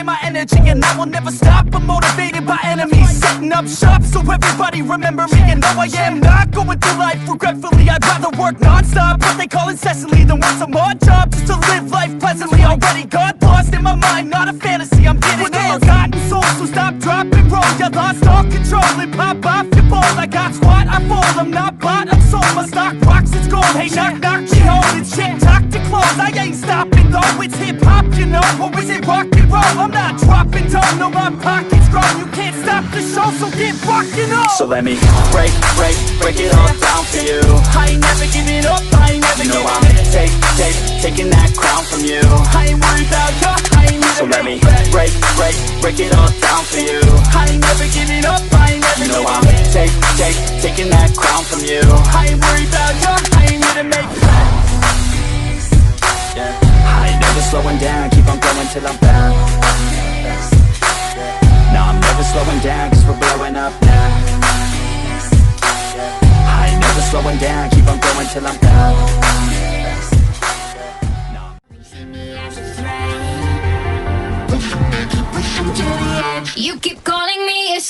drain my energy, and I will never stop. I'm motivated by enemies, setting up shop so everybody remember me. And no, I am not going through life regretfully. I'd rather work non-stop, what they call incessantly, than work some odd job just to live life pleasantly. Already got lost in my mind, not a fantasy, I'm getting with a forgotten soul. So stop, drop, and roll. You lost all control and pop off your ball. I got squat, I fold, I'm not bought, I'm sold. My stock rocks, it's gold. Hey, knock, knock, she holding shit, talk to close. I ain't stopping though, it's hip-hop, you know. Or is it rock and roll? I'm not dropping down, no, my pocket's grown. You can't stop the show, so get rockin' on. So let me break it all down for you. I ain't never giving up, I ain't never You know giving I'm in. taking that crown from you. I ain't worried about you, I ain't never So let me giving break it all down for you. I ain't never giving up, I ain't never You know I'm giving in. taking that crown from you. I ain't worried about you, I ain't here to make friends. Yeah. I ain't never slowing down, keep on going till I'm found. No, I'm never slowing down, cause we're blowing up now. I ain't never slowing down, keep on going till I'm down. You keep calling me a